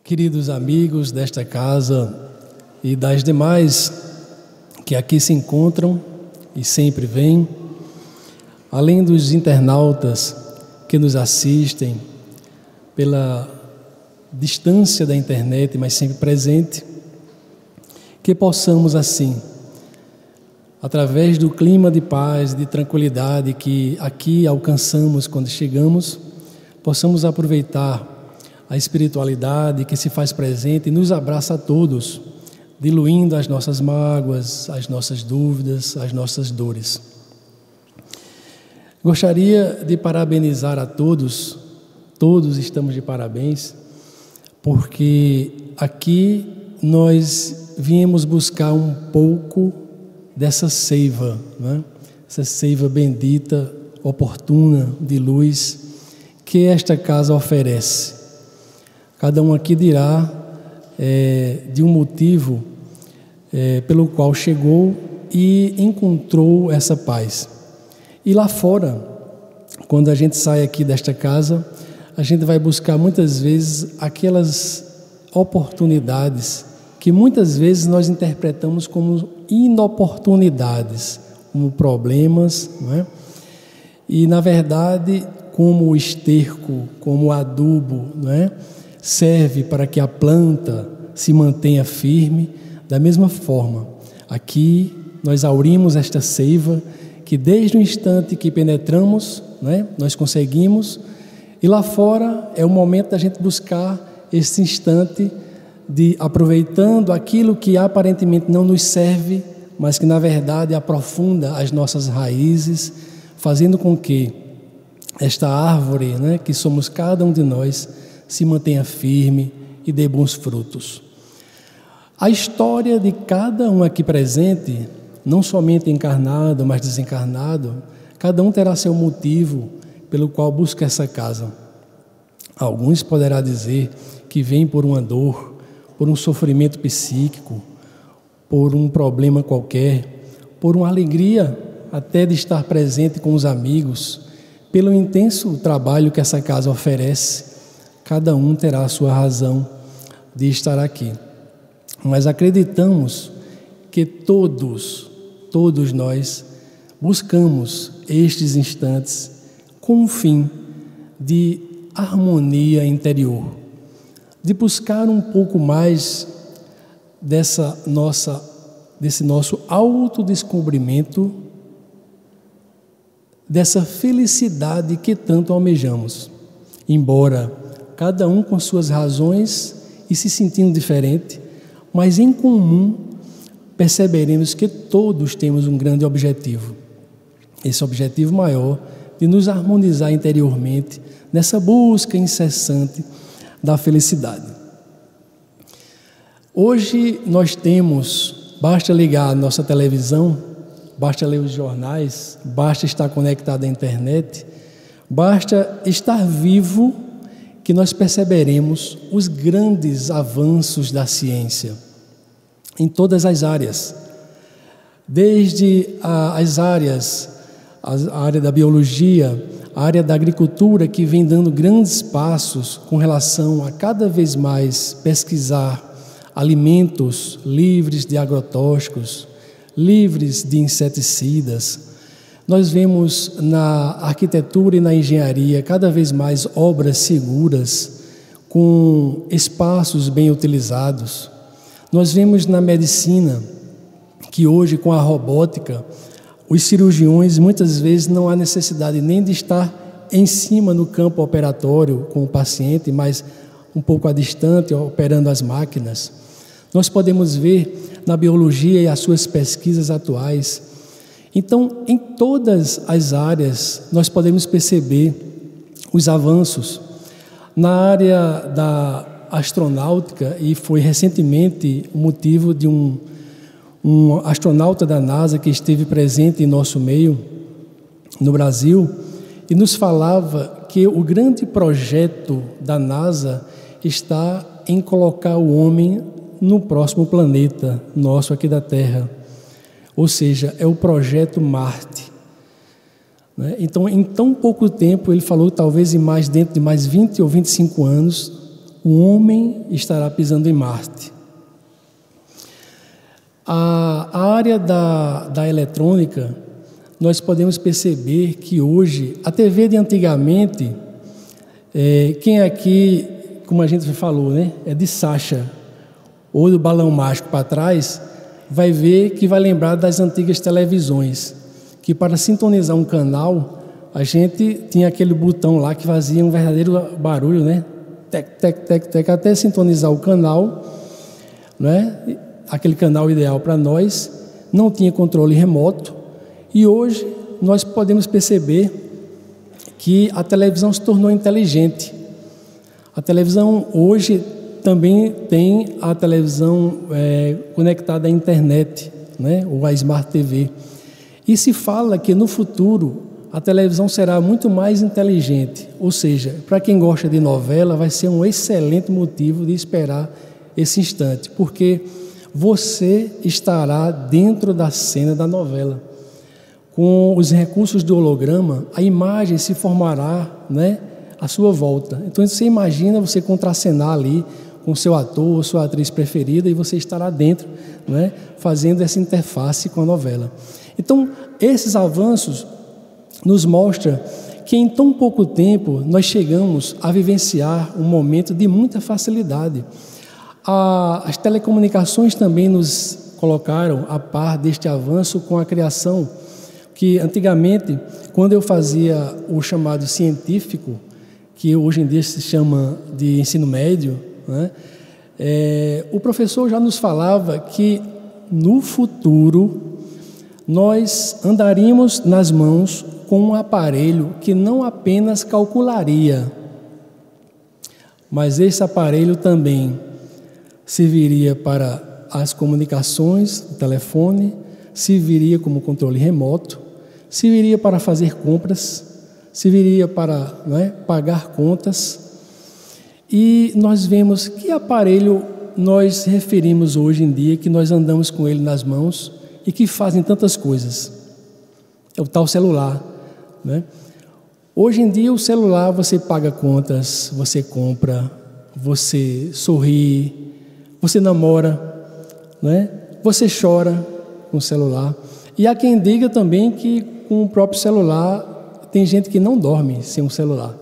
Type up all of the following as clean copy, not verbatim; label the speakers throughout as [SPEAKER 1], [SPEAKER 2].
[SPEAKER 1] Queridos amigos desta casa e das demais que aqui se encontram e sempre vêm, além dos internautas que nos assistem pela distância da internet, mas sempre presente, que possamos assim, através do clima de paz, de tranquilidade que aqui alcançamos quando chegamos, possamos aproveitar a espiritualidade que se faz presente e nos abraça a todos, diluindo as nossas mágoas, as nossas dúvidas, as nossas dores. Gostaria de parabenizar a todos, todos estamos de parabéns, porque aqui nós viemos buscar um pouco dessa seiva, né? Essa seiva bendita, oportuna, de luz, que esta casa oferece. Cada um aqui dirá de um motivo pelo qual chegou e encontrou essa paz. E lá fora, quando a gente sai aqui desta casa, a gente vai buscar muitas vezes aquelas oportunidades que muitas vezes nós interpretamos como inoportunidades, como problemas, não é? E na verdade, como esterco, como adubo, não é? Serve para que a planta se mantenha firme. Da mesma forma, aqui nós aurimos esta seiva que desde o instante que penetramos, né, nós conseguimos, e lá fora é o momento da gente buscar esse instante de aproveitando aquilo que aparentemente não nos serve, mas que na verdade aprofunda as nossas raízes, fazendo com que esta árvore, né, que somos cada um de nós, se mantenha firme e dê bons frutos. A história de cada um aqui presente, não somente encarnado, mas desencarnado, cada um terá seu motivo pelo qual busca essa casa. Alguns poderá dizer que vem por uma dor, por um sofrimento psíquico, por um problema qualquer, por uma alegria até de estar presente com os amigos, pelo intenso trabalho que essa casa oferece. Cada um terá a sua razão de estar aqui. Mas acreditamos que todos nós buscamos estes instantes com um fim de harmonia interior, de buscar um pouco mais desse nosso autodescobrimento, dessa felicidade que tanto almejamos. Embora cada um com suas razões e se sentindo diferente, mas em comum perceberemos que todos temos um grande objetivo. Esse objetivo maior de nos harmonizar interiormente nessa busca incessante da felicidade. Hoje nós temos, basta ligar a nossa televisão, basta ler os jornais, basta estar conectado à internet, basta estar vivo, que nós perceberemos os grandes avanços da ciência em todas as áreas, desde as áreas, a área da biologia, a área da agricultura, que vem dando grandes passos com relação a cada vez mais pesquisar alimentos livres de agrotóxicos, livres de inseticidas. Nós vemos na arquitetura e na engenharia cada vez mais obras seguras, com espaços bem utilizados. Nós vemos na medicina que hoje, com a robótica, os cirurgiões muitas vezes não há necessidade nem de estar em cima no campo operatório com o paciente, mas um pouco à distante, operando as máquinas. Nós podemos ver na biologia e as suas pesquisas atuais. Então, em todas as áreas, nós podemos perceber os avanços. Na área da astronáutica, e foi recentemente o motivo de um astronauta da NASA que esteve presente em nosso meio, no Brasil, e nos falava que o grande projeto da NASA está em colocar o homem no próximo planeta nosso aqui da Terra. Ou seja, é o projeto Marte. Então, em tão pouco tempo, ele falou, talvez dentro de mais 20 ou 25 anos, o homem estará pisando em Marte. A área da eletrônica, nós podemos perceber que hoje, a TV de antigamente, quem aqui, como a gente falou, né, é de Sacha, ou do balão mágico para trás, vai ver que vai lembrar das antigas televisões, que para sintonizar um canal, a gente tinha aquele botão lá que fazia um verdadeiro barulho, né? Tec, tec, tec, tec, até sintonizar o canal, né? Aquele canal ideal para nós, não tinha controle remoto, e hoje nós podemos perceber que a televisão se tornou inteligente. A televisão hoje também tem a televisão conectada à internet, né? Ou à Smart TV. E se fala que no futuro a televisão será muito mais inteligente, ou seja, para quem gosta de novela, vai ser um excelente motivo de esperar esse instante, porque você estará dentro da cena da novela. Com os recursos do holograma, a imagem se formará, né, à sua volta. Então você imagina você contracenar ali com seu ator ou sua atriz preferida e você estará dentro, né, fazendo essa interface com a novela. Então, esses avanços nos mostram que em tão pouco tempo nós chegamos a vivenciar um momento de muita facilidade. As telecomunicações também nos colocaram a par deste avanço com a criação, que antigamente, quando eu fazia o chamado científico, que hoje em dia se chama de ensino médio, né, o professor já nos falava que no futuro nós andaríamos nas mãos com um aparelho que não apenas calcularia, mas esse aparelho também serviria para as comunicações, o telefone, serviria como controle remoto, serviria para fazer compras, serviria para, né, pagar contas. E nós vemos que aparelho nós referimos hoje em dia, que nós andamos com ele nas mãos e que fazem tantas coisas. É o tal celular, né? Hoje em dia o celular você paga contas, você compra, você sorri, você namora, né? Você chora com o celular. E há quem diga também que com o próprio celular tem gente que não dorme sem um celular.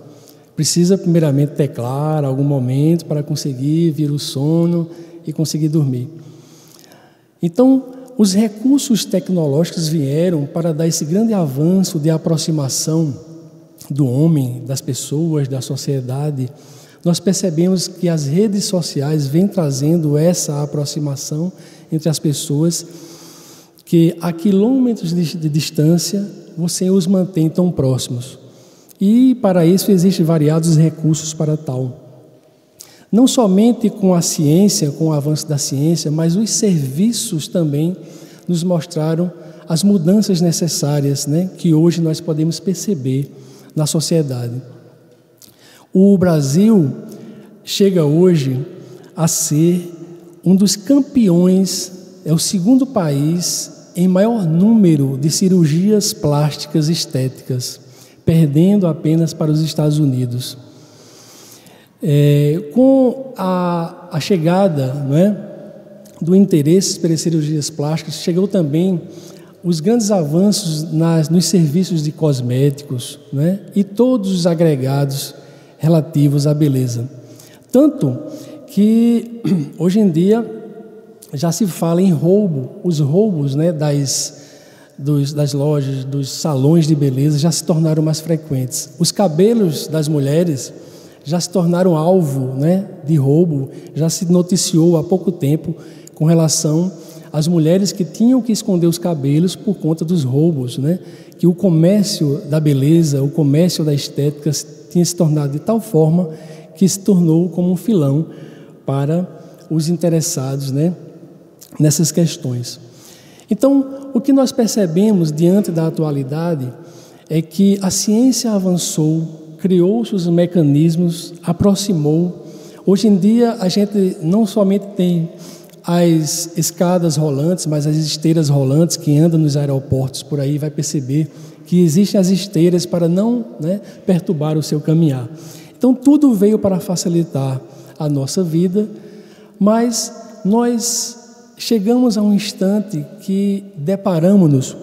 [SPEAKER 1] Precisa primeiramente teclar algum momento para conseguir vir o sono e conseguir dormir. Então, os recursos tecnológicos vieram para dar esse grande avanço de aproximação do homem, das pessoas, da sociedade. Nós percebemos que as redes sociais vêm trazendo essa aproximação entre as pessoas, que a quilômetros de distância você os mantém tão próximos. E para isso existem variados recursos para tal. Não somente com a ciência, com o avanço da ciência, mas os serviços também nos mostraram as mudanças necessárias, né, que hoje nós podemos perceber na sociedade. O Brasil chega hoje a ser um dos campeões, é o segundo país em maior número de cirurgias plásticas estéticas, perdendo apenas para os Estados Unidos. Com a chegada, não é, do interesse pelas cirurgias plásticas, chegou também os grandes avanços nos serviços de cosméticos, né, e todos os agregados relativos à beleza. Tanto que hoje em dia já se fala em roubo, os roubos, né, das lojas, dos salões de beleza já se tornaram mais frequentes. Os cabelos das mulheres já se tornaram alvo, né, de roubo, já se noticiou há pouco tempo com relação às mulheres que tinham que esconder os cabelos por conta dos roubos, né, que o comércio da beleza, o comércio da estética tinha se tornado de tal forma que se tornou como um filão para os interessados, né, nessas questões. Então, o que nós percebemos diante da atualidade é que a ciência avançou, criou seus mecanismos, aproximou. Hoje em dia, a gente não somente tem as escadas rolantes, mas as esteiras rolantes que andam nos aeroportos por aí, vai perceber que existem as esteiras para não, né, perturbar o seu caminhar. Então, tudo veio para facilitar a nossa vida, mas nós chegamos a um instante que deparamos-nos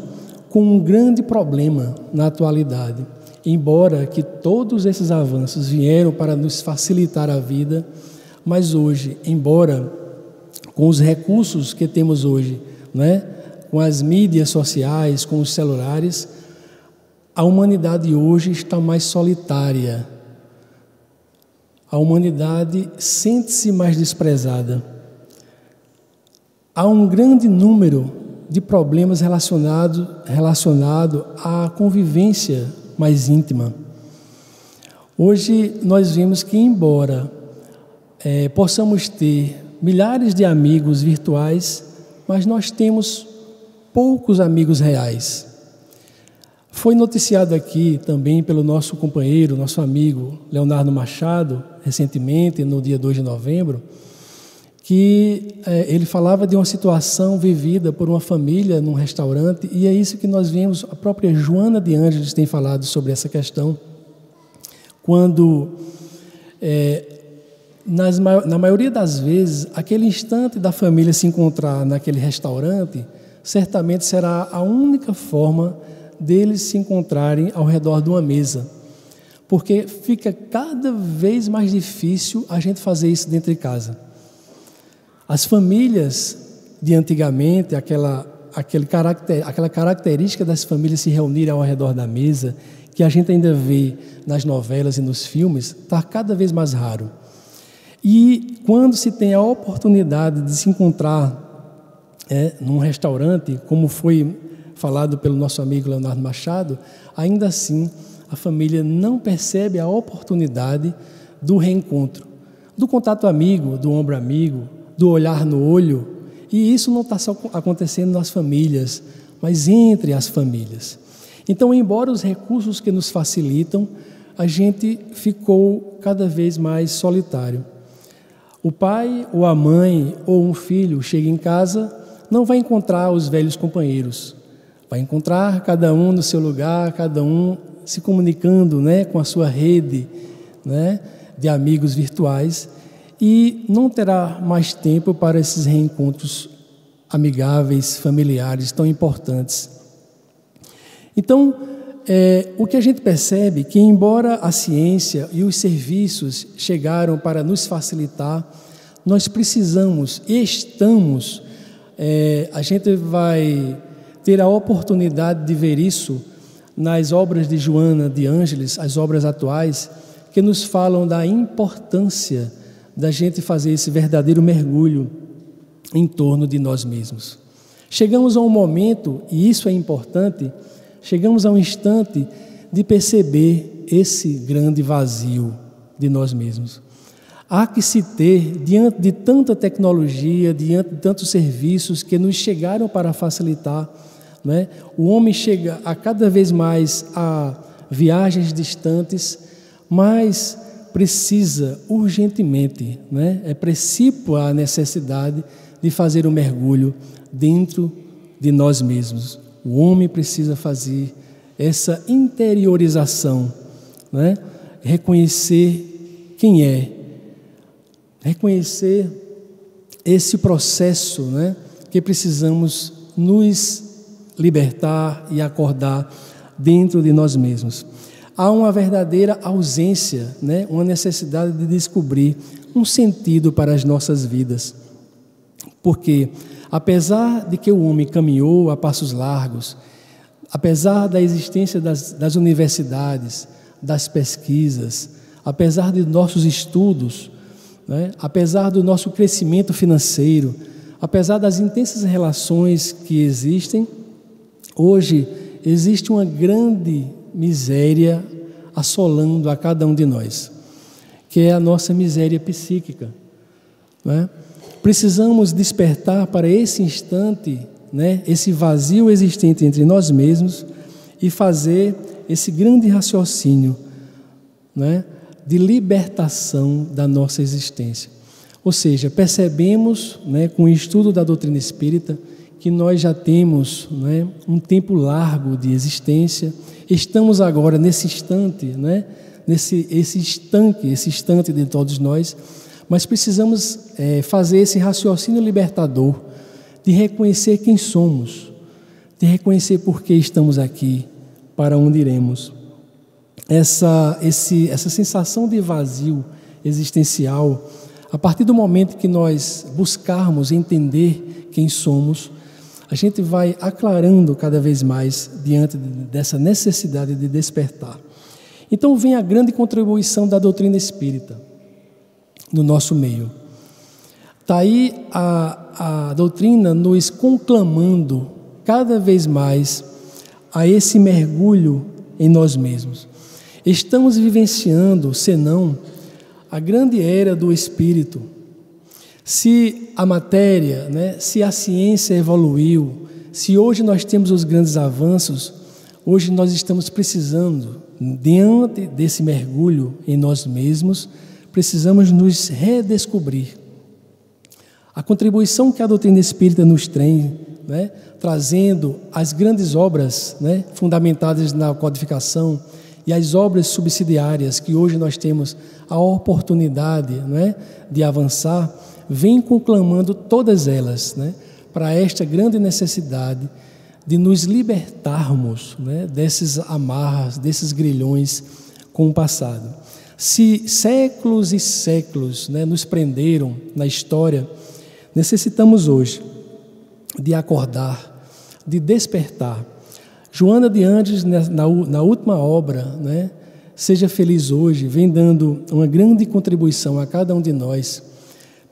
[SPEAKER 1] com um grande problema na atualidade. Embora que todos esses avanços vieram para nos facilitar a vida, mas hoje, embora com os recursos que temos hoje, né, com as mídias sociais, com os celulares, a humanidade hoje está mais solitária. A humanidade sente-se mais desprezada. Há um grande número de problemas relacionado à convivência mais íntima. Hoje nós vemos que, embora possamos ter milhares de amigos virtuais, mas nós temos poucos amigos reais. Foi noticiado aqui também pelo nosso companheiro, nosso amigo Leonardo Machado, recentemente, no dia 2 de novembro, que ele falava de uma situação vivida por uma família num restaurante, e é isso que nós vimos. A própria Joana de Ângeles tem falado sobre essa questão, quando, na maioria das vezes, aquele instante da família se encontrar naquele restaurante, certamente será a única forma deles se encontrarem ao redor de uma mesa, porque fica cada vez mais difícil a gente fazer isso dentro de casa. As famílias de antigamente, aquela característica das famílias se reunirem ao redor da mesa, que a gente ainda vê nas novelas e nos filmes, está cada vez mais raro. E quando se tem a oportunidade de se encontrar num restaurante, como foi falado pelo nosso amigo Leonardo Machado, ainda assim a família não percebe a oportunidade do reencontro, do contato amigo, do ombro amigo, do olhar no olho. E isso não está só acontecendo nas famílias, mas entre as famílias. Então, embora os recursos que nos facilitam, a gente ficou cada vez mais solitário. O pai ou a mãe ou um filho chega em casa, não vai encontrar os velhos companheiros, vai encontrar cada um no seu lugar, cada um se comunicando, né, com a sua rede, né, de amigos virtuais, e não terá mais tempo para esses reencontros amigáveis, familiares, tão importantes. Então, o que a gente percebe é que, embora a ciência e os serviços chegaram para nos facilitar, nós precisamos e estamos, a gente vai ter a oportunidade de ver isso nas obras de Joana de Ângeles, as obras atuais, que nos falam da importância da gente fazer esse verdadeiro mergulho em torno de nós mesmos. Chegamos a um momento, e isso é importante, chegamos a um instante de perceber esse grande vazio de nós mesmos. Há que se ter, diante de tanta tecnologia, diante de tantos serviços que nos chegaram para facilitar, né? O homem chega a cada vez mais a viagens distantes, mas precisa urgentemente, né? É precípua a necessidade de fazer um mergulho dentro de nós mesmos. O homem precisa fazer essa interiorização, né? Reconhecer quem é, reconhecer esse processo, né? Que precisamos nos libertar e acordar dentro de nós mesmos. Há uma verdadeira ausência, né? Uma necessidade de descobrir um sentido para as nossas vidas. Porque, apesar de que o homem caminhou a passos largos, apesar da existência das universidades, das pesquisas, apesar de nossos estudos, né? Apesar do nosso crescimento financeiro, apesar das intensas relações que existem, hoje existe uma grande miséria assolando a cada um de nós, que é a nossa miséria psíquica, né? Precisamos despertar para esse instante, né, esse vazio existente entre nós mesmos e fazer esse grande raciocínio, né, de libertação da nossa existência. Ou seja, percebemos, né, com o estudo da doutrina espírita, que nós já temos, né, um tempo largo de existência. Estamos agora nesse instante, né, esse instante de todos nós, mas precisamos fazer esse raciocínio libertador de reconhecer quem somos, de reconhecer por que estamos aqui, para onde iremos. Essa sensação de vazio existencial, a partir do momento que nós buscarmos entender quem somos, a gente vai aclarando cada vez mais diante dessa necessidade de despertar. Então vem a grande contribuição da doutrina espírita no nosso meio. Está aí a doutrina nos conclamando cada vez mais a esse mergulho em nós mesmos. Estamos vivenciando, senão, a grande era do espírito. Se a matéria, se a ciência evoluiu, se hoje nós temos os grandes avanços, hoje nós estamos precisando, diante desse mergulho em nós mesmos, precisamos nos redescobrir. A contribuição que a doutrina espírita nos tem, trazendo as grandes obras fundamentadas na codificação e as obras subsidiárias que hoje nós temos a oportunidade de avançar, vem conclamando todas elas para esta grande necessidade de nos libertarmos desses amarras, desses grilhões com o passado. Se séculos e séculos nos prenderam na história, necessitamos hoje de acordar, de despertar. Joana de Andes, na última obra, Seja Feliz Hoje, vem dando uma grande contribuição a cada um de nós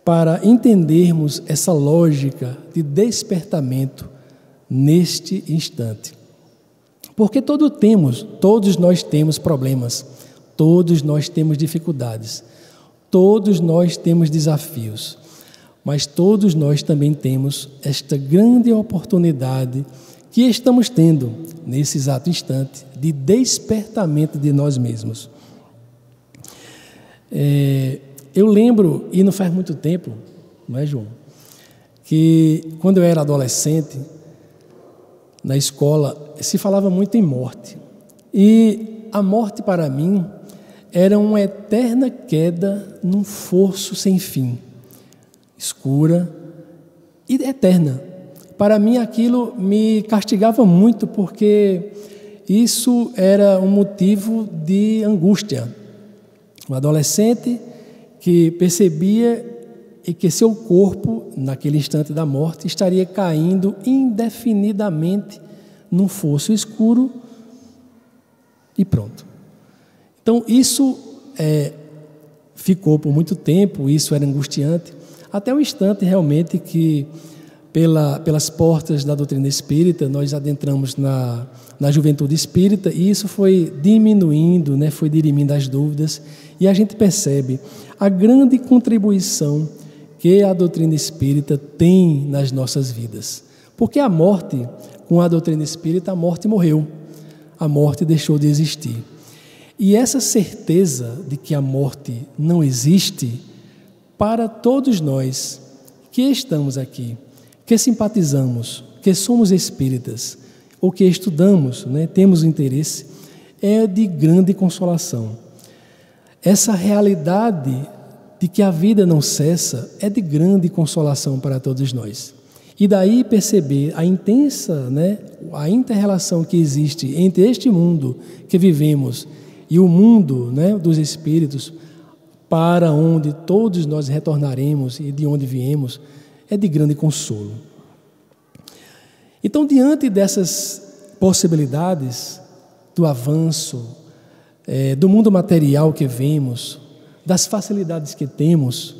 [SPEAKER 1] para entendermos essa lógica de despertamento neste instante. Porque todos nós temos problemas, todos nós temos dificuldades, todos nós temos desafios, mas todos nós também temos esta grande oportunidade que estamos tendo nesse exato instante de despertamento de nós mesmos. Eu lembro, e não faz muito tempo, não é, João? Que quando eu era adolescente, na escola, se falava muito em morte. E a morte para mim era uma eterna queda num fosso sem fim, escura e eterna. Para mim aquilo me castigava muito, porque isso era um motivo de angústia. Um adolescente que percebia que seu corpo, naquele instante da morte, estaria caindo indefinidamente num fosso escuro e pronto. Então isso ficou por muito tempo, isso era angustiante, até o instante realmente que pelas portas da doutrina espírita nós adentramos na juventude espírita, e isso foi diminuindo, foi dirimindo as dúvidas, e a gente percebe a grande contribuição que a doutrina espírita tem nas nossas vidas. Porque a morte, com a doutrina espírita, a morte morreu, a morte deixou de existir. E essa certeza de que a morte não existe, para todos nós que estamos aqui, que simpatizamos, que somos espíritas, ou que estudamos, temos interesse, é de grande consolação. Essa realidade de que a vida não cessa é de grande consolação para todos nós. E daí perceber a intensa, a inter-relação que existe entre este mundo que vivemos e o mundo dos espíritos, para onde todos nós retornaremos e de onde viemos, é de grande consolo. Então, diante dessas possibilidades do avanço, do mundo material que vemos, das facilidades que temos,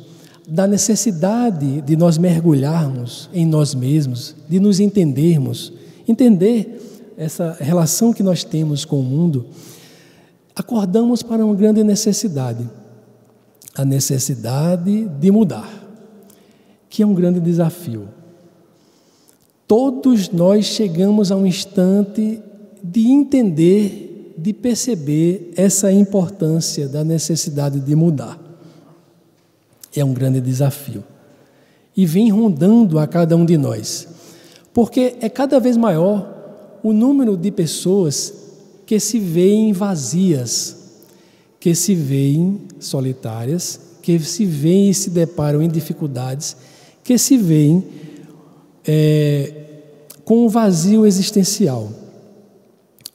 [SPEAKER 1] da necessidade de nós mergulharmos em nós mesmos, de nos entendermos, entender essa relação que nós temos com o mundo, acordamos para uma grande necessidade, a necessidade de mudar, que é um grande desafio. Todos nós chegamos a um instante de entender, de perceber essa importância da necessidade de mudar. É um grande desafio. E vem rondando a cada um de nós. Porque é cada vez maior o número de pessoas que se veem vazias, que se veem solitárias, que se veem e se deparam em dificuldades, que se veem com um vazio existencial.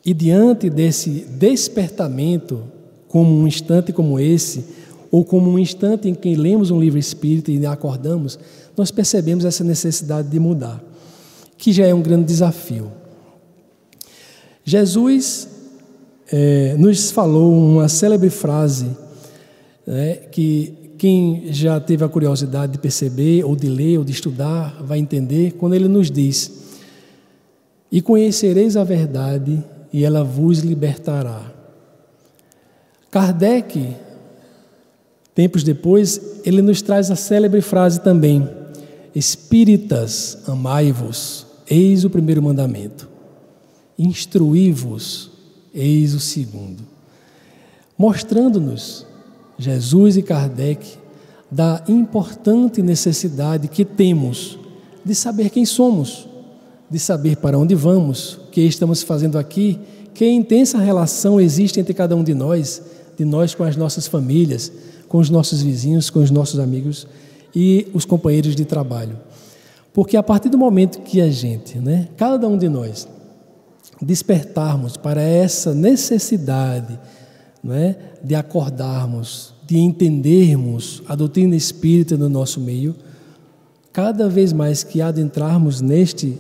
[SPEAKER 1] E diante desse despertamento, como um instante como esse, ou como um instante em que lemos um livro espírita e acordamos, nós percebemos essa necessidade de mudar, que já é um grande desafio. Jesus nos falou uma célebre frase, que quem já teve a curiosidade de perceber, ou de ler, ou de estudar, vai entender, quando ele nos diz: e conhecereis a verdade, e ela vos libertará. Kardec, tempos depois, ele nos traz a célebre frase também: espíritas, amai-vos, eis o primeiro mandamento. Instruí-vos, eis o segundo. Mostrando-nos, Jesus e Kardec, da importante necessidade que temos de saber quem somos, de saber para onde vamos, o que estamos fazendo aqui, que intensa relação existe entre cada um de nós com as nossas famílias, com os nossos vizinhos, com os nossos amigos e os companheiros de trabalho. Porque a partir do momento que a gente, cada um de nós, despertarmos para essa necessidade, de acordarmos, de entendermos a doutrina espírita no nosso meio, cada vez mais que adentrarmos neste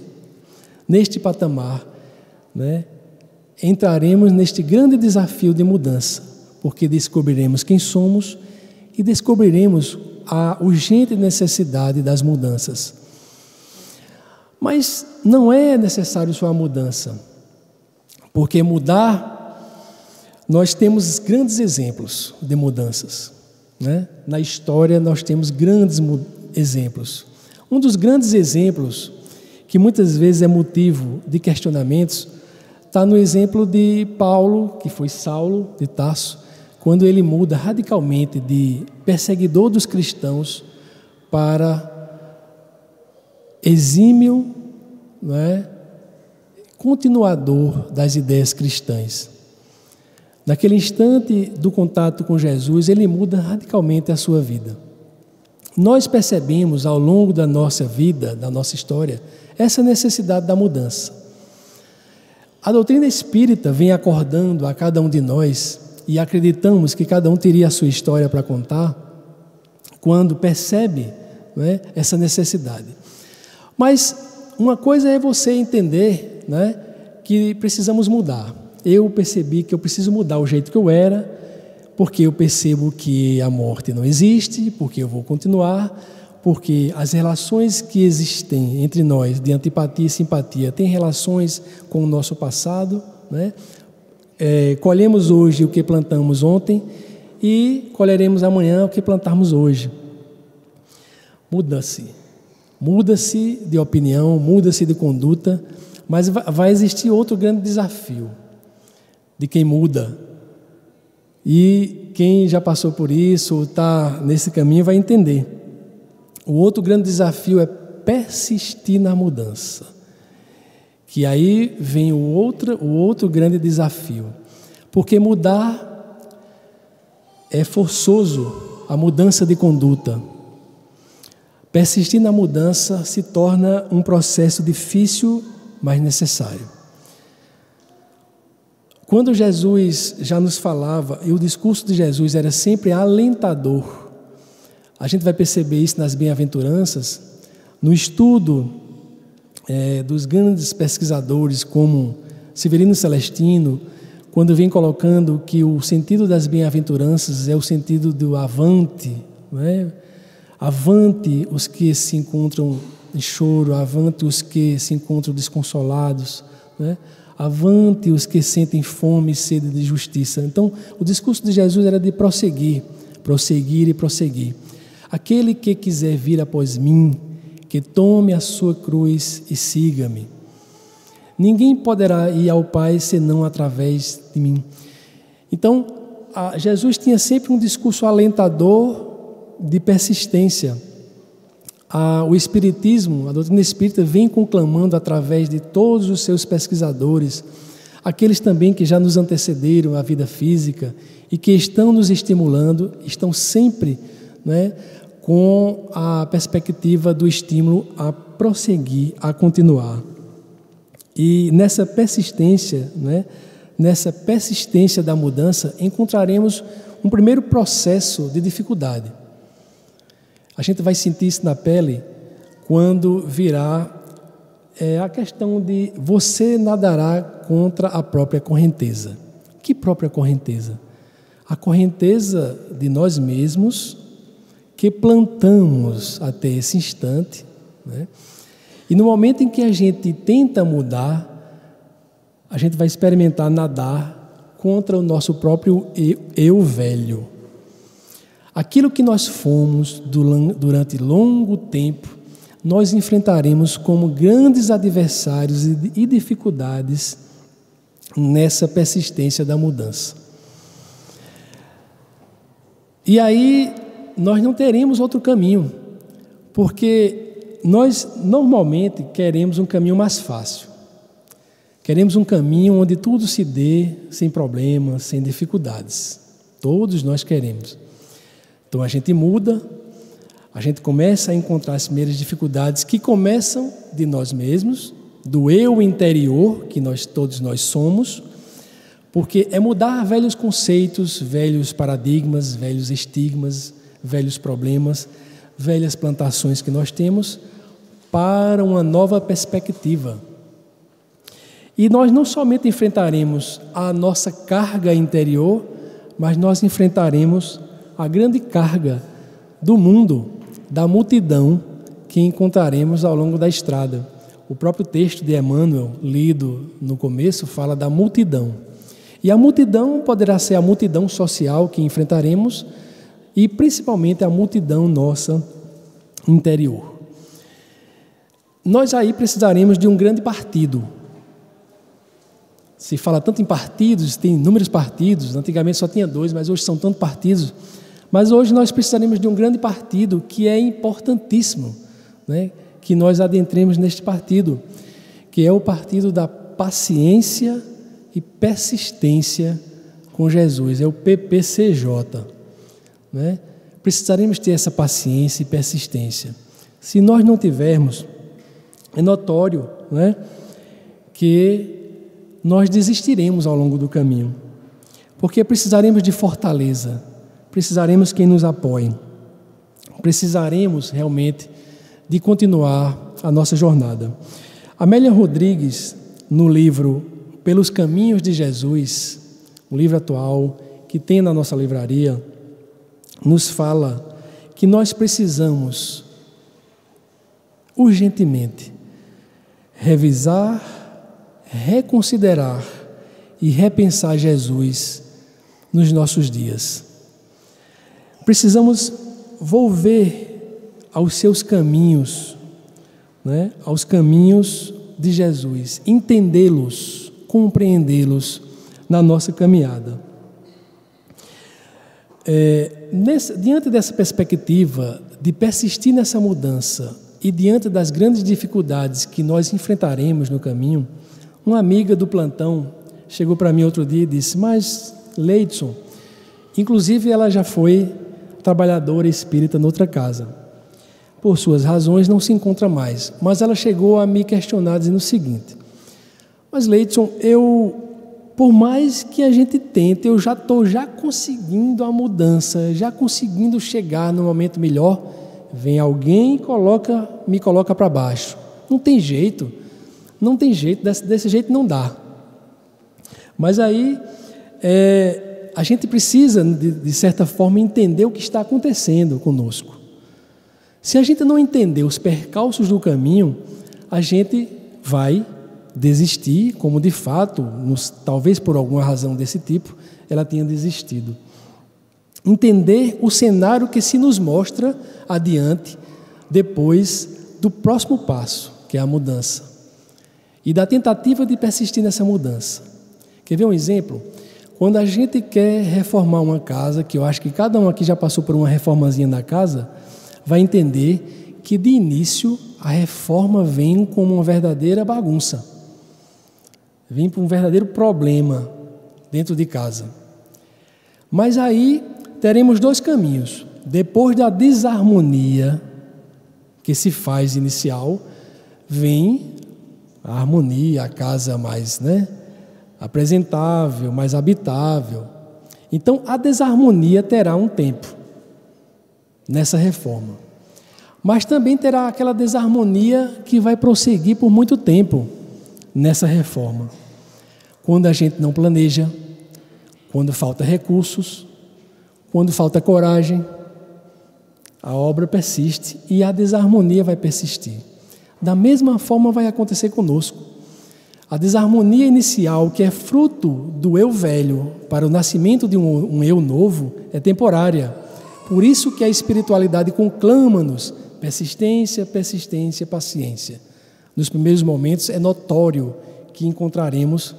[SPEAKER 1] patamar, entraremos neste grande desafio de mudança, porque descobriremos quem somos e descobriremos a urgente necessidade das mudanças. Mas não é necessário só a mudança, porque mudar, nós temos grandes exemplos de mudanças, Na história nós temos grandes exemplos. Um dos grandes exemplos, que muitas vezes é motivo de questionamentos, está no exemplo de Paulo, que foi Saulo de Tarso, quando ele muda radicalmente de perseguidor dos cristãos para exímio, continuador das ideias cristãs. Naquele instante do contato com Jesus, ele muda radicalmente a sua vida. Nós percebemos ao longo da nossa vida, da nossa história, essa necessidade da mudança. A doutrina espírita vem acordando a cada um de nós, e acreditamos que cada um teria a sua história para contar, quando percebe essa necessidade. Mas uma coisa é você entender que precisamos mudar. Eu percebi que eu preciso mudar o jeito que eu era, porque eu percebo que a morte não existe, porque eu vou continuar, porque as relações que existem entre nós, de antipatia e simpatia, têm relações com o nosso passado, colhemos hoje o que plantamos ontem e colheremos amanhã o que plantarmos hoje. Muda-se de opinião, muda-se de conduta, mas vai existir outro grande desafio de quem muda. E quem já passou por isso, ou está nesse caminho, vai entender. O outro grande desafio é persistir na mudança. Que aí vem o outro grande desafio. Porque mudar é forçoso, a mudança de conduta. Persistir na mudança se torna um processo difícil, mas necessário. Quando Jesus já nos falava, e o discurso de Jesus era sempre alentador, a gente vai perceber isso nas bem-aventuranças, no estudo dos grandes pesquisadores como Severino Celestino, quando vem colocando que o sentido das bem-aventuranças é o sentido do avante, avante os que se encontram em choro, avante os que se encontram desconsolados, avante os que sentem fome e sede de justiça. Então, o discurso de Jesus era de prosseguir e prosseguir. Aquele que quiser vir após mim, que tome a sua cruz e siga-me. Ninguém poderá ir ao Pai senão através de mim. Então, Jesus tinha sempre um discurso alentador de persistência. O Espiritismo, a doutrina espírita, vem conclamando através de todos os seus pesquisadores, aqueles também que já nos antecederam à vida física e que estão nos estimulando, estão sempre né, com a perspectiva do estímulo a prosseguir, a continuar. E nessa persistência, né, nessa persistência da mudança, encontraremos um primeiro processo de dificuldade. A gente vai sentir isso na pele quando virá a questão de você nadará contra a própria correnteza. Que própria correnteza? A correnteza de nós mesmos que plantamos até esse instante, né? E no momento em que a gente tenta mudar, a gente vai experimentar nadar contra o nosso próprio eu velho. Aquilo que nós fomos durante longo tempo, nós enfrentaremos como grandes adversários e dificuldades nessa persistência da mudança. E aí nós não teremos outro caminho, porque nós normalmente queremos um caminho mais fácil. Queremos um caminho onde tudo se dê sem problemas, sem dificuldades. Todos nós queremos. Então a gente muda, a gente começa a encontrar as primeiras dificuldades que começam de nós mesmos, do eu interior, que todos nós somos, porque é mudar velhos conceitos, velhos paradigmas, velhos estigmas, velhos problemas, velhas plantações que nós temos, para uma nova perspectiva. E nós não somente enfrentaremos a nossa carga interior, mas nós enfrentaremos a grande carga do mundo, da multidão que encontraremos ao longo da estrada. O próprio texto de Emmanuel, lido no começo, fala da multidão. E a multidão poderá ser a multidão social que enfrentaremos e principalmente a multidão nossa interior. Nós aí precisaremos de um grande partido. Se fala tanto em partidos, tem inúmeros partidos, antigamente só tinha 2, mas hoje são tantos partidos. Mas hoje nós precisaremos de um grande partido que é importantíssimo, né? Que nós adentremos neste partido, que é o partido da paciência e persistência com Jesus, é o PPCJ, né? Precisaremos ter essa paciência e persistência. Se nós não tivermos, é notório, né, que nós desistiremos ao longo do caminho, porque precisaremos de fortaleza, precisaremos quem nos apoie, precisaremos realmente de continuar a nossa jornada. Amélia Rodrigues, no livro Pelos Caminhos de Jesus, um livro atual que tem na nossa livraria, nos fala que nós precisamos urgentemente revisar, reconsiderar e repensar Jesus nos nossos dias. Precisamos volver aos seus caminhos, né? Aos caminhos de Jesus, entendê-los, compreendê-los na nossa caminhada. Diante dessa perspectiva de persistir nessa mudança e diante das grandes dificuldades que nós enfrentaremos no caminho, uma amiga do plantão chegou para mim outro dia e disse: mas Leidson, inclusive ela já foi trabalhadora espírita noutra casa, por suas razões não se encontra mais, mas ela chegou a me questionar dizendo o seguinte: mas Leidson, por mais que a gente tente, eu já estou conseguindo a mudança, já conseguindo chegar no momento melhor, vem alguém e me coloca para baixo. Não tem jeito, desse jeito não dá. Mas aí a gente precisa, de certa forma, entender o que está acontecendo conosco. Se a gente não entender os percalços do caminho, a gente vai desistir, como de fato, talvez por alguma razão desse tipo, ela tenha desistido. Entender o cenário que se nos mostra adiante, depois do próximo passo, que é a mudança, e da tentativa de persistir nessa mudança. Quer ver um exemplo? Quando a gente quer reformar uma casa, que eu acho que cada um aqui já passou por uma reformazinha na casa, vai entender que de início a reforma vem como uma verdadeira bagunça, vem para um verdadeiro problema dentro de casa. Mas aí teremos 2 caminhos: depois da desarmonia que se faz inicial, vem a harmonia, a casa mais, apresentável, mais habitável. Então, a desarmonia terá um tempo nessa reforma. Mas também terá aquela desarmonia que vai prosseguir por muito tempo nessa reforma. Quando a gente não planeja, quando falta recursos, quando falta coragem, a obra persiste e a desarmonia vai persistir. Da mesma forma vai acontecer conosco. A desarmonia inicial, que é fruto do eu velho para o nascimento de um eu novo, é temporária. Por isso que a espiritualidade conclama-nos persistência, persistência, paciência. Nos primeiros momentos é notório que encontraremos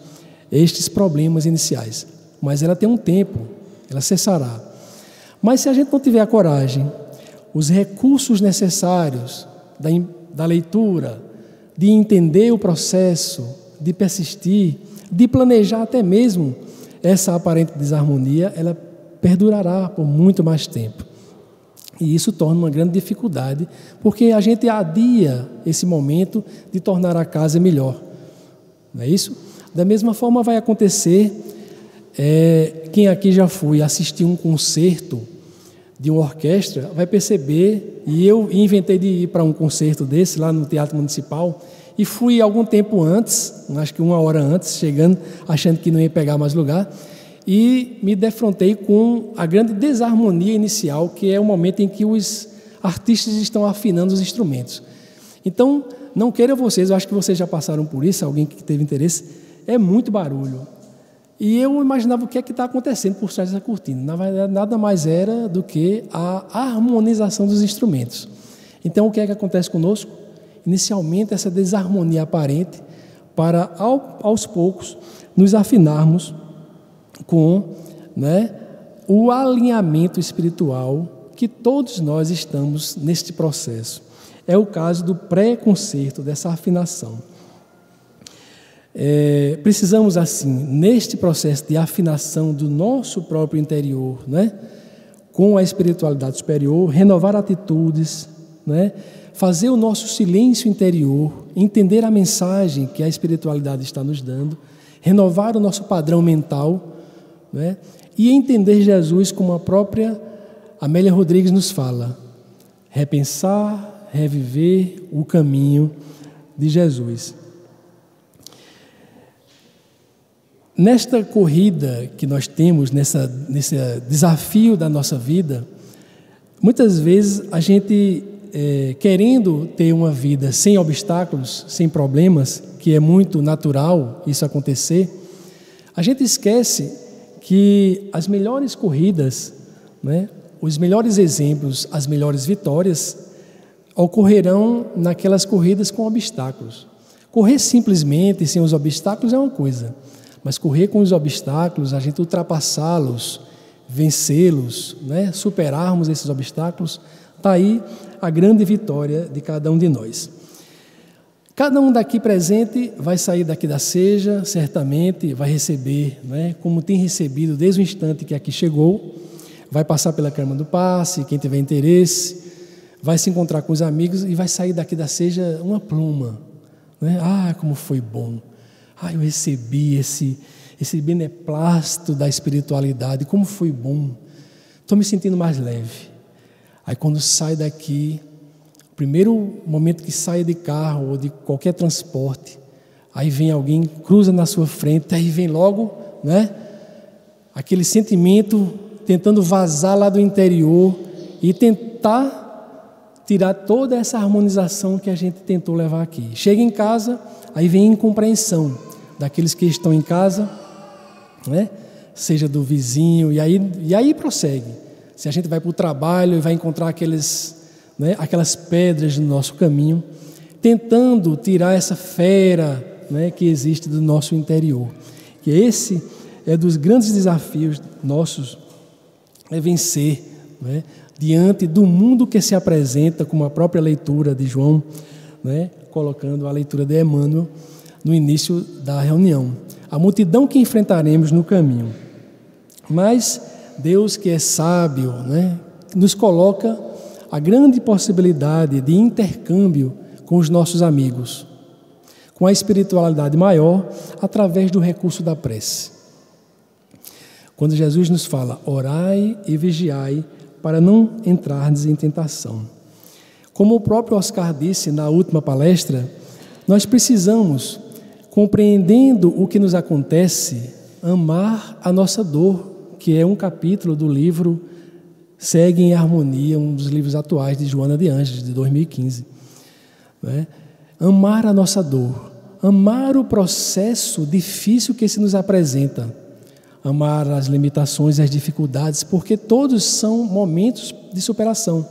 [SPEAKER 1] estes problemas iniciais, mas ela tem um tempo, ela cessará. Mas se a gente não tiver a coragem, os recursos necessários da leitura, de entender o processo, de persistir, de planejar até mesmo essa aparente desarmonia, ela perdurará por muito mais tempo. E isso torna uma grande dificuldade, porque a gente adia esse momento de tornar a casa melhor. Não é isso? Da mesma forma vai acontecer, quem aqui já foi assistir um concerto de uma orquestra, vai perceber, e eu inventei de ir para um concerto desse lá no Teatro Municipal, e fui algum tempo antes, acho que 1 hora antes, chegando, achando que não ia pegar mais lugar, e me defrontei com a grande desarmonia inicial, que é o momento em que os artistas estão afinando os instrumentos. Então, não queiram vocês, eu acho que vocês já passaram por isso, alguém que teve interesse, é muito barulho. E eu imaginava o que é que está acontecendo por trás dessa cortina. Na verdade, nada mais era do que a harmonização dos instrumentos. Então, o que é que acontece conosco? Inicialmente, essa desarmonia aparente, para aos poucos nos afinarmos com o alinhamento espiritual que todos nós estamos neste processo. É o caso do pré-concerto, dessa afinação. Precisamos, assim, neste processo de afinação do nosso próprio interior, com a espiritualidade superior, renovar atitudes, fazer o nosso silêncio interior, entender a mensagem que a espiritualidade está nos dando, renovar o nosso padrão mental, e entender Jesus como a própria Amélia Rodrigues nos fala, repensar, reviver o caminho de Jesus. Nesta corrida que nós temos, nesse desafio da nossa vida, muitas vezes a gente, querendo ter uma vida sem obstáculos, sem problemas, que é muito natural isso acontecer, a gente esquece que as melhores corridas, os melhores exemplos, as melhores vitórias ocorrerão naquelas corridas com obstáculos. Correr simplesmente sem os obstáculos é uma coisa, mas correr com os obstáculos, a gente ultrapassá-los, vencê-los, superarmos esses obstáculos, está aí a grande vitória de cada um de nós. Cada um daqui presente vai sair daqui da ceja, certamente vai receber, como tem recebido desde o instante que aqui chegou, vai passar pela Câmara do Passe, quem tiver interesse, vai se encontrar com os amigos e vai sair daqui da ceja uma pluma. Como foi bom! Eu recebi esse beneplácito da espiritualidade, como foi bom! Estou me sentindo mais leve. Aí quando sai daqui, o primeiro momento que sai de carro ou de qualquer transporte, aí vem alguém, cruza na sua frente, aí vem logo, aquele sentimento tentando vazar lá do interior e tentar tirar toda essa harmonização que a gente tentou levar aqui. Chega em casa, aí vem a incompreensão daqueles que estão em casa, seja do vizinho, e aí prossegue. Se a gente vai para o trabalho e vai encontrar aquelas pedras no nosso caminho, tentando tirar essa fera que existe do nosso interior. Que esse é dos grandes desafios nossos, é vencer diante do mundo que se apresenta, como a própria leitura de João, colocando a leitura de Emmanuel no início da reunião. A multidão que enfrentaremos no caminho. Mas Deus, que é sábio, nos coloca a grande possibilidade de intercâmbio com os nossos amigos, com a espiritualidade maior, através do recurso da prece. Quando Jesus nos fala, orai e vigiai, para não entrardes em tentação. Como o próprio Oscar disse na última palestra, nós precisamos, compreendendo o que nos acontece, amar a nossa dor, que é um capítulo do livro Segue em Harmonia, um dos livros atuais de Joana de Ângeles, de 2015. Né? Amar a nossa dor, amar o processo difícil que se nos apresenta, amar as limitações e as dificuldades, porque todos são momentos de superação.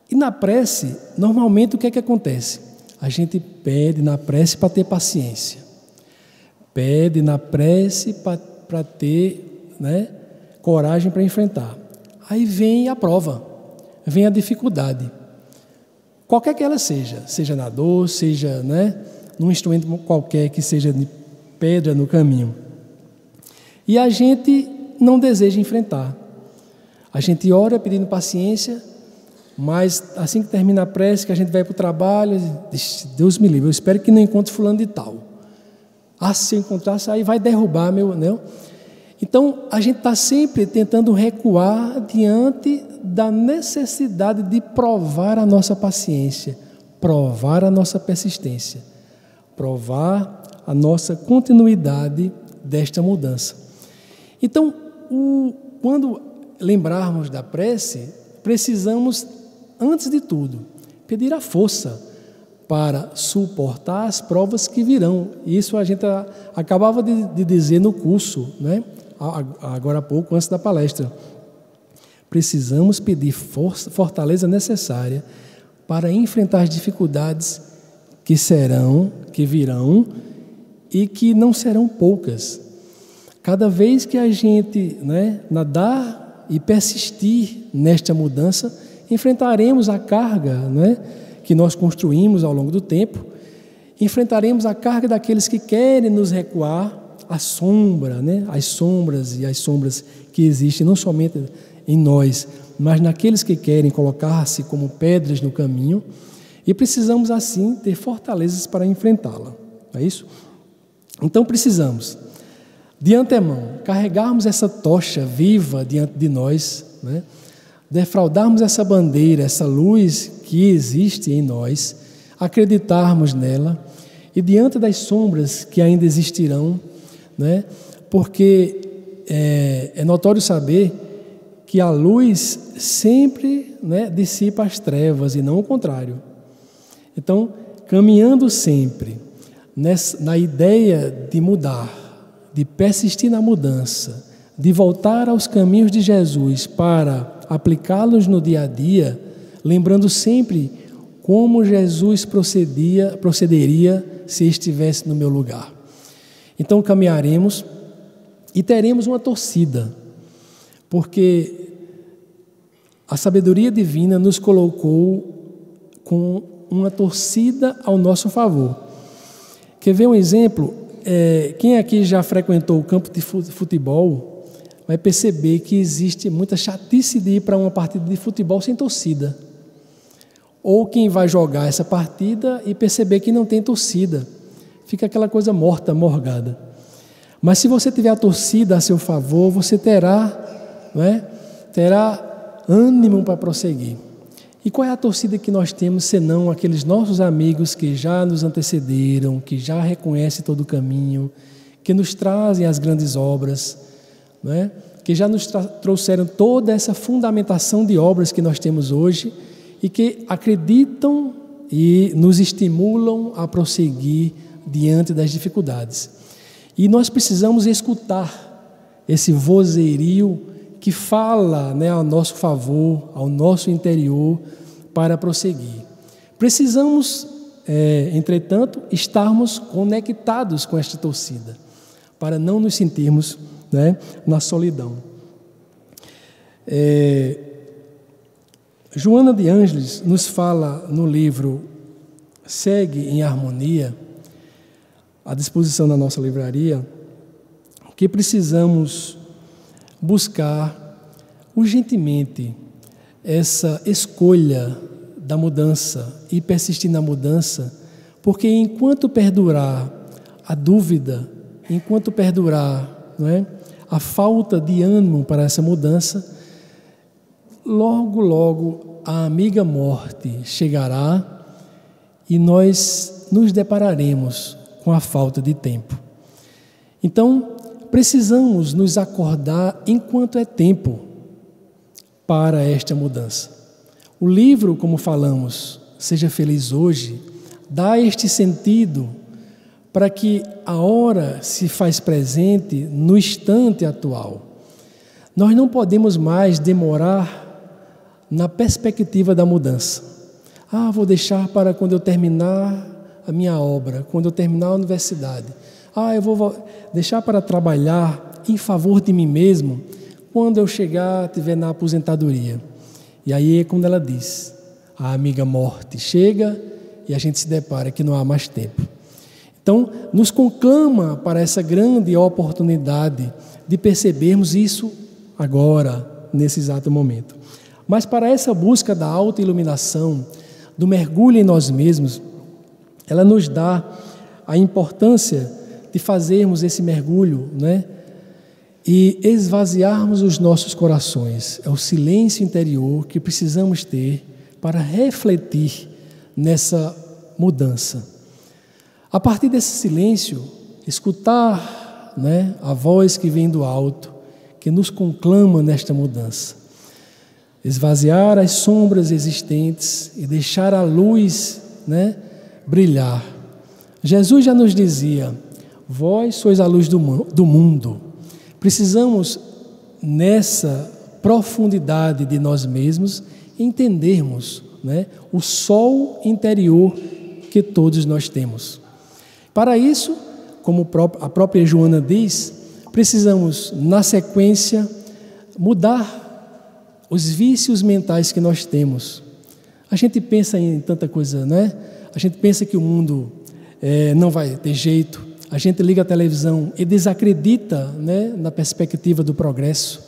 [SPEAKER 1] E na prece, normalmente o que é que acontece? A gente pede na prece para ter paciência, pede na prece para ter, né, coragem para enfrentar. Aí vem a prova, vem a dificuldade, qualquer que ela seja na dor, seja, né, num instrumento qualquer que seja de pedra no caminho. E a gente não deseja enfrentar. A gente ora pedindo paciência, mas assim que termina a prece, que a gente vai para o trabalho, diz, Deus me livre, eu espero que não encontre fulano de tal. Ah, se eu encontrasse, aí vai derrubar meu... Não? Então, a gente está sempre tentando recuar diante da necessidade de provar a nossa paciência, provar a nossa persistência, provar a nossa continuidade desta mudança. Então, quando lembrarmos da prece, precisamos, antes de tudo, pedir a força para suportar as provas que virão. Isso a gente acabava de dizer no curso, né? Agora há pouco, antes da palestra. Precisamos pedir fortaleza necessária para enfrentar as dificuldades que virão e que não serão poucas. Cada vez que a gente, né, nadar e persistir nesta mudança, enfrentaremos a carga, né, que nós construímos ao longo do tempo, enfrentaremos a carga daqueles que querem nos recuar, a sombra, né, as sombras que existem não somente em nós, mas naqueles que querem colocar-se como pedras no caminho, e precisamos assim ter fortalezas para enfrentá-la. É isso? Então precisamos, de antemão, carregarmos essa tocha viva diante de nós, né? Defraudarmos essa bandeira, essa luz que existe em nós, acreditarmos nela e diante das sombras que ainda existirão, né? Porque é notório saber que a luz sempre, né, dissipa as trevas e não o contrário. Então, caminhando sempre na ideia de mudar, de persistir na mudança, de voltar aos caminhos de Jesus para aplicá-los no dia a dia, lembrando sempre como Jesus procederia se estivesse no meu lugar. Então caminharemos e teremos uma torcida, porque a sabedoria divina nos colocou com uma torcida ao nosso favor. Quer ver um exemplo? Quem aqui já frequentou o campo de futebol vai perceber que existe muita chatice de ir para uma partida de futebol sem torcida. Ou quem vai jogar essa partida e perceber que não tem torcida. Fica aquela coisa morta, morgada. Mas se você tiver a torcida a seu favor, você terá, não é? Terá ânimo para prosseguir. E qual é a torcida que nós temos, senão aqueles nossos amigos que já nos antecederam, que já reconhecem todo o caminho, que nos trazem as grandes obras, não é? Que já nos trouxeram toda essa fundamentação de obras que nós temos hoje e que acreditam e nos estimulam a prosseguir diante das dificuldades. E nós precisamos escutar esse vozerio que fala, né, ao nosso favor, ao nosso interior, para prosseguir. Precisamos, entretanto, estarmos conectados com esta torcida, para não nos sentirmos, né, na solidão. Joana de Ângeles nos fala no livro Segue em Harmonia, à disposição da nossa livraria, que precisamos buscar urgentemente essa escolha da mudança e persistir na mudança, porque enquanto perdurar a dúvida, enquanto perdurar, não é, a falta de ânimo para essa mudança, logo, logo a amiga morte chegará e nós nos depararemos com a falta de tempo. Então, precisamos nos acordar enquanto é tempo para esta mudança. O livro, como falamos, Seja Feliz Hoje, dá este sentido para que a hora se faz presente no instante atual. Nós não podemos mais demorar na perspectiva da mudança. Vou deixar para quando eu terminar a minha obra, quando eu terminar a universidade. Eu vou deixar para trabalhar em favor de mim mesmo quando eu estiver na aposentadoria. E aí é quando ela diz, a amiga morte chega e a gente se depara que não há mais tempo. Então, nos conclama para essa grande oportunidade de percebermos isso agora, nesse exato momento. Mas para essa busca da autoiluminação, do mergulho em nós mesmos, ela nos dá a importância de fazermos esse mergulho, né? E esvaziarmos os nossos corações. É o silêncio interior que precisamos ter para refletir nessa mudança. A partir desse silêncio, escutar, né, a voz que vem do alto, que nos conclama nesta mudança. Esvaziar as sombras existentes e deixar a luz, né, brilhar. Jesus já nos dizia, vós sois a luz do mundo. Precisamos, nessa profundidade de nós mesmos, entendermos, né, o sol interior que todos nós temos. Para isso, como a própria Joana diz, precisamos, na sequência, mudar os vícios mentais que nós temos. A gente pensa em tanta coisa, né? A gente pensa que o mundo não vai ter jeito. A gente liga a televisão e desacredita, né, na perspectiva do progresso.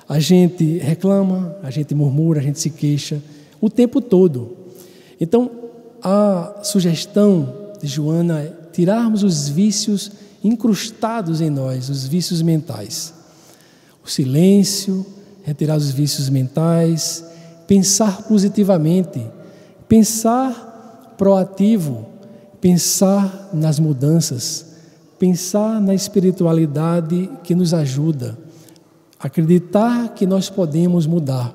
[SPEAKER 1] A gente reclama, a gente murmura, a gente se queixa o tempo todo. Então, a sugestão de Joana é tirarmos os vícios incrustados em nós, os vícios mentais. O silêncio, retirar os vícios mentais, pensar positivamente, pensar proativo, pensar nas mudanças, pensar na espiritualidade que nos ajuda, acreditar que nós podemos mudar,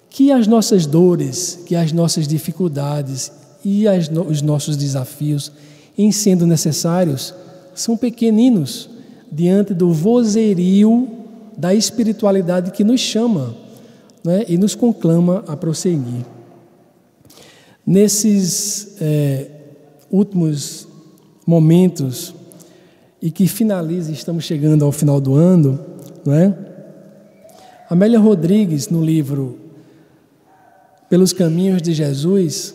[SPEAKER 1] que as nossas dores, que as nossas dificuldades e os nossos desafios, em sendo necessários, são pequeninos diante do vozerio da espiritualidade que nos chama, né, e nos conclama a prosseguir. Nesses últimos momentos e que finaliza, estamos chegando ao final do ano, não é? Amélia Rodrigues, no livro Pelos Caminhos de Jesus,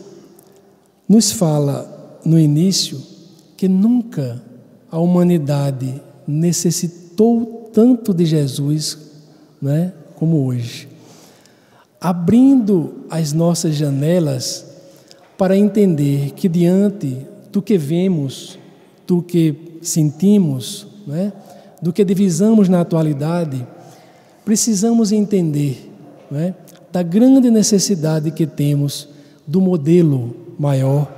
[SPEAKER 1] nos fala no início que nunca a humanidade necessitou tanto de Jesus, né, como hoje, abrindo as nossas janelas para entender que diante do que vemos, do que sentimos, né, do que divisamos na atualidade, precisamos entender, né, da grande necessidade que temos do modelo maior,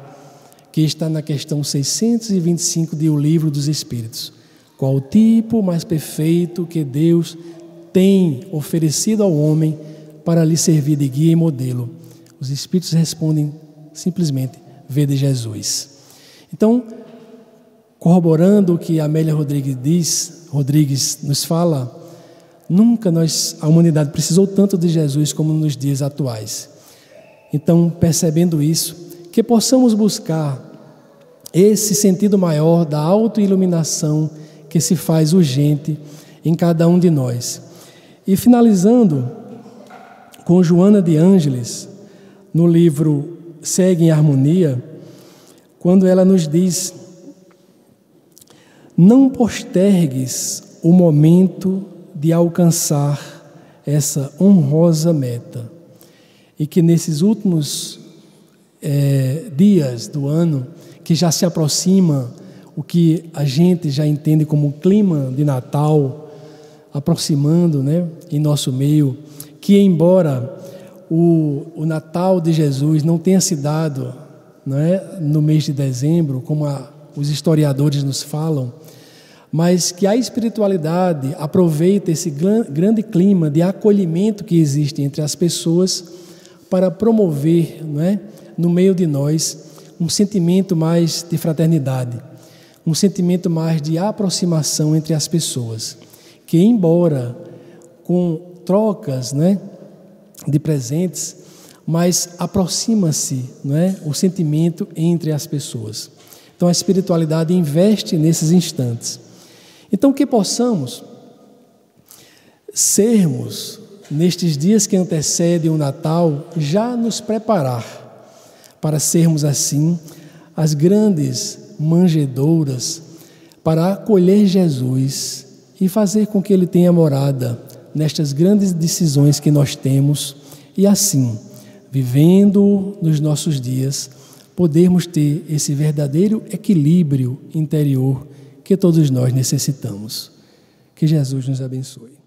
[SPEAKER 1] que está na questão 625 de O Livro dos Espíritos. Qual o tipo mais perfeito que Deus tem oferecido ao homem para lhe servir de guia e modelo? Os Espíritos respondem simplesmente, vede Jesus. Então, corroborando o que Amélia Rodrigues nos fala, nunca a humanidade precisou tanto de Jesus como nos dias atuais. Então, percebendo isso, que possamos buscar esse sentido maior da autoiluminação que se faz urgente em cada um de nós. E finalizando com Joana de Ângeles, no livro Segue em Harmonia, quando ela nos diz: não postergues o momento de alcançar essa honrosa meta. e que nesses últimos dias do ano, que já se aproxima o que a gente já entende como clima de Natal, aproximando, né, em nosso meio, que embora o Natal de Jesus não tenha se dado, né, no mês de dezembro, como os historiadores nos falam, mas que a espiritualidade aproveita esse grande clima de acolhimento que existe entre as pessoas para promover, né, no meio de nós, um sentimento mais de fraternidade, um sentimento mais de aproximação entre as pessoas, que embora com trocas, né, de presentes, mas aproxima-se, né, o sentimento entre as pessoas. Então a espiritualidade investe nesses instantes. Então que possamos sermos, nestes dias que antecedem o Natal, já nos preparar para sermos assim as grandes manjedouras para acolher Jesus e fazer com que Ele tenha morada nestas grandes decisões que nós temos e assim, vivendo nos nossos dias, podermos ter esse verdadeiro equilíbrio interior que todos nós necessitamos. Que Jesus nos abençoe.